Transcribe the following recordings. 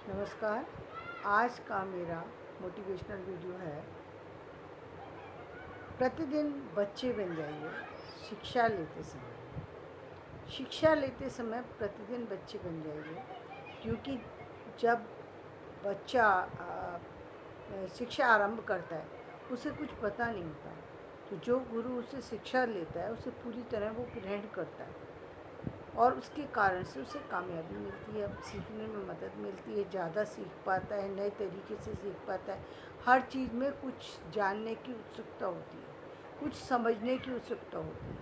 नमस्कार। आज का मेरा मोटिवेशनल वीडियो है, प्रतिदिन बच्चे बन जाइए। शिक्षा लेते समय शिक्षा लेते समय प्रतिदिन बच्चे बन जाइए, क्योंकि जब बच्चा शिक्षा आरंभ करता है उसे कुछ पता नहीं होता, तो जो गुरु उसे शिक्षा लेता है उसे पूरी तरह वो ग्रहण करता है और उसके कारण से उसे कामयाबी मिलती है, सीखने में मदद मिलती है, ज़्यादा सीख पाता है, नए तरीके से सीख पाता है। हर चीज़ में कुछ जानने की उत्सुकता होती है, कुछ समझने की उत्सुकता होती है।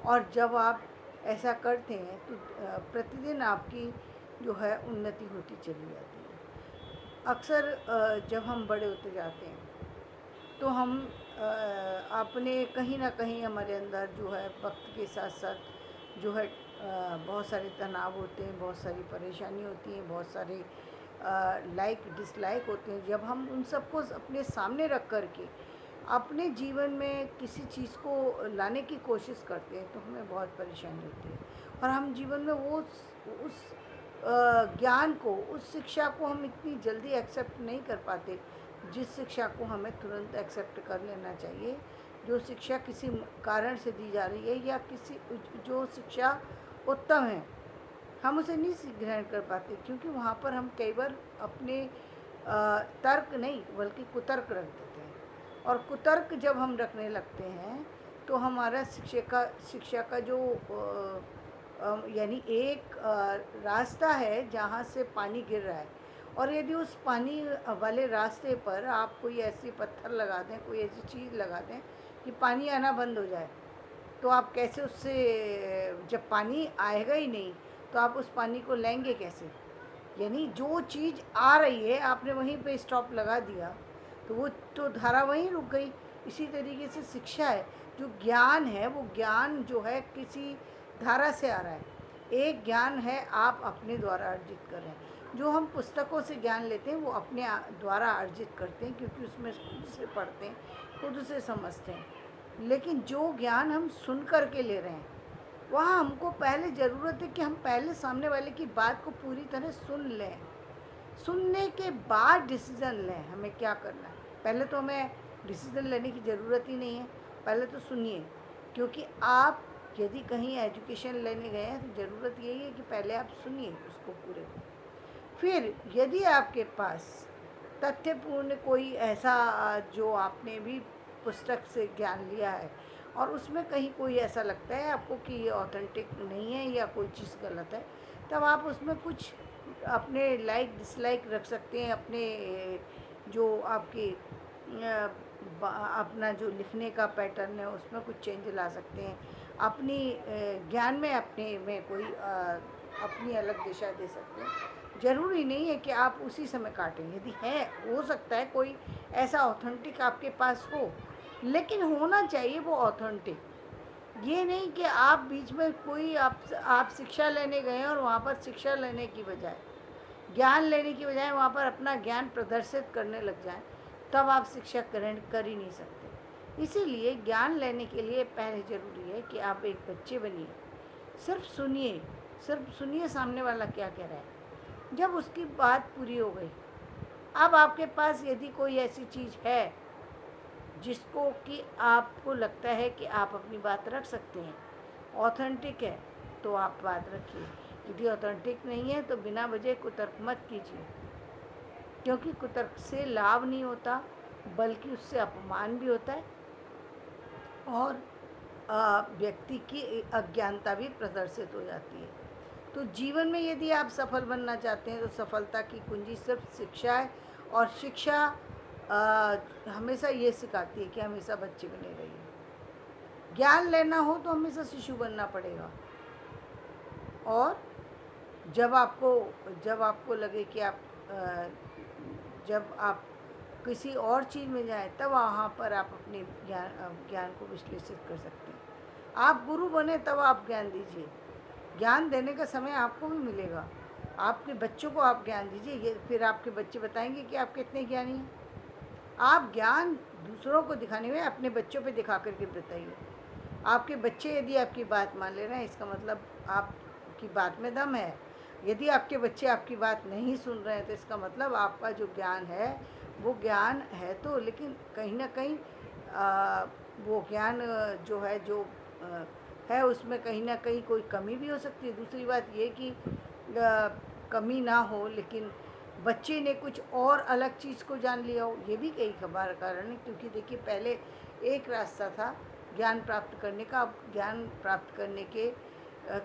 और जब आप ऐसा करते हैं तो प्रतिदिन आपकी जो है उन्नति होती चली जाती है। अक्सर जब हम बड़े होते जाते हैं तो हम अपने कहीं ना कहीं हमारे अंदर जो है वक्त के साथ साथ जो है बहुत सारे तनाव होते हैं, बहुत सारी परेशानी होती हैं, बहुत सारे लाइक डिसलाइक होते हैं। जब हम उन सबको अपने सामने रख कर के अपने जीवन में किसी चीज़ को लाने की कोशिश करते हैं तो हमें बहुत परेशानी होती है और हम जीवन में वो उस ज्ञान को, उस शिक्षा को हम इतनी जल्दी एक्सेप्ट नहीं कर पाते जिस शिक्षा को हमें तुरंत एक्सेप्ट कर लेना चाहिए। जो शिक्षा किसी कारण से दी जा रही है या किसी जो शिक्षा उत्तम है, हम उसे नहीं ग्रहण कर पाते, क्योंकि वहाँ पर हम कई बार अपने तर्क नहीं बल्कि कुतर्क रख देते हैं। और कुतर्क जब हम रखने लगते हैं तो हमारा शिक्षा का जो यानी एक रास्ता है जहाँ से पानी गिर रहा है, और यदि उस पानी वाले रास्ते पर आप कोई ऐसी पत्थर लगा दें, कोई ऐसी चीज़ लगा दें कि पानी आना बंद हो जाए, तो आप कैसे उससे, जब पानी आएगा ही नहीं तो आप उस पानी को लेंगे कैसे? यानी जो चीज़ आ रही है आपने वहीं पे स्टॉप लगा दिया तो वो तो धारा वहीं रुक गई। इसी तरीके से शिक्षा है, जो ज्ञान है वो ज्ञान जो है किसी धारा से आ रहा है, एक ज्ञान है आप अपने द्वारा अर्जित कर रहे हैं। जो हम पुस्तकों से ज्ञान लेते हैं वो अपने द्वारा अर्जित करते हैं, क्योंकि उसमें खुद से पढ़ते हैं, खुद से समझते हैं। लेकिन जो ज्ञान हम सुन कर के ले रहे हैं वहाँ हमको पहले ज़रूरत है कि हम पहले सामने वाले की बात को पूरी तरह सुन लें। सुनने के बाद डिसीज़न लें हमें क्या करना है। पहले तो हमें डिसीज़न लेने की ज़रूरत ही नहीं है, पहले तो सुनिए। क्योंकि आप यदि कहीं एजुकेशन लेने गए हैं तो ज़रूरत यही है कि पहले आप सुनिए उसको पूरे को। फिर यदि आपके पास तथ्यपूर्ण कोई ऐसा जो आपने भी पुस्तक से ज्ञान लिया है और उसमें कहीं कोई ऐसा लगता है आपको कि ये ऑथेंटिक नहीं है या कोई चीज़ गलत है, तब आप उसमें कुछ अपने लाइक डिसलाइक रख सकते हैं। अपने जो आपके अपना जो लिखने का पैटर्न है उसमें कुछ चेंज ला सकते हैं। अपनी ज्ञान में अपने में कोई अपनी अलग दिशा दे सकते हैं। ज़रूरी नहीं है कि आप उसी समय काटें। यदि है, हो सकता है कोई ऐसा ऑथेंटिक आपके पास हो, लेकिन होना चाहिए वो ऑथेंटिक। ये नहीं कि आप बीच में कोई आप शिक्षा लेने गए हैं और वहाँ पर शिक्षा लेने की बजाय, ज्ञान लेने की बजाय वहाँ पर अपना ज्ञान प्रदर्शित करने लग जाएं, तब आप शिक्षा ग्रहण कर ही नहीं सकते। इसीलिए ज्ञान लेने के लिए पहले ज़रूरी है कि आप एक बच्चे बनिए, सिर्फ सुनिए सामने वाला क्या कह रहा है। जब उसकी बात पूरी हो गई, अब आपके पास यदि कोई ऐसी चीज़ है जिसको कि आपको लगता है कि आप अपनी बात रख सकते हैं, ऑथेंटिक है, तो आप बात रखिए। यदि ऑथेंटिक नहीं है तो बिना वजह कुतर्क मत कीजिए, क्योंकि कुतर्क से लाभ नहीं होता बल्कि उससे अपमान भी होता है और व्यक्ति की अज्ञानता भी प्रदर्शित हो जाती है। तो जीवन में यदि आप सफल बनना चाहते हैं तो सफलता की कुंजी सिर्फ शिक्षा है। और शिक्षा हमेशा ये सिखाती है कि हमेशा बच्चे बने रहिए। ज्ञान लेना हो तो हमेशा शिशु बनना पड़ेगा। और जब आपको लगे कि आप जब आप किसी और चीज़ में जाएं, तब वहाँ पर आप अपने ज्ञान को विश्लेषित कर सकते हैं। आप गुरु बने तब आप ज्ञान दीजिए। ज्ञान देने का समय आपको भी मिलेगा। आपके बच्चों को आप ज्ञान दीजिए, ये फिर आपके बच्चे बताएंगे कि आप कितने ज्ञानी हैं। आप ज्ञान दूसरों को दिखाने में अपने बच्चों पे दिखा करके बताइए। आपके बच्चे यदि आपकी बात मान ले रहे हैं, इसका मतलब आपकी बात में दम है। यदि आपके बच्चे आपकी बात नहीं सुन रहे हैं तो इसका मतलब आपका जो ज्ञान है वो ज्ञान है तो, लेकिन कहीं ना कहीं वो ज्ञान जो है जो है उसमें कहीं ना कहीं कोई कमी भी हो सकती है। दूसरी बात ये कि कमी ना हो लेकिन बच्चे ने कुछ और अलग चीज़ को जान लिया हो, ये भी कई बार कारण है। क्योंकि देखिए पहले एक रास्ता था ज्ञान प्राप्त करने का, अब ज्ञान प्राप्त करने के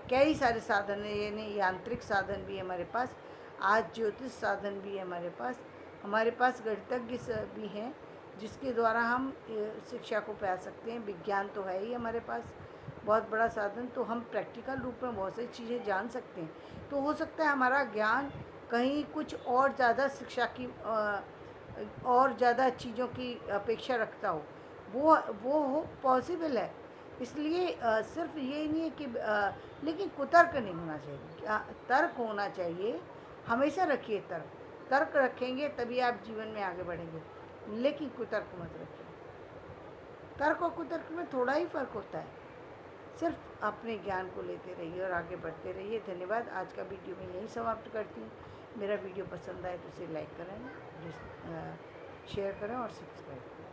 कई सारे साधन हैं, यानी यांत्रिक साधन भी है हमारे पास, आज ज्योतिष साधन भी है हमारे पास गणितज्ञ भी हैं जिसके द्वारा हम शिक्षा को पा सकते हैं। विज्ञान तो है ही हमारे पास बहुत बड़ा साधन, तो हम प्रैक्टिकल रूप में बहुत सारी चीज़ें जान सकते हैं। तो हो सकता है हमारा ज्ञान कहीं कुछ और ज़्यादा शिक्षा की और ज़्यादा चीज़ों की अपेक्षा रखता हो, वो हो पॉसिबल है। इसलिए सिर्फ ये नहीं है कि लेकिन कुतर्क नहीं होना चाहिए, तर्क होना चाहिए। हमेशा रखिए तर्क, तर्क रखेंगे तभी आप जीवन में आगे बढ़ेंगे, लेकिन कुतर्क मत रखिए। तर्क और कुतर्क में थोड़ा ही फ़र्क होता है। सिर्फ अपने ज्ञान को लेते रहिए और आगे बढ़ते रहिए। धन्यवाद। आज का वीडियो मैं यहीं समाप्त करती हूँ। मेरा वीडियो पसंद आए तो इसे लाइक करें, शेयर करें और सब्सक्राइब करें।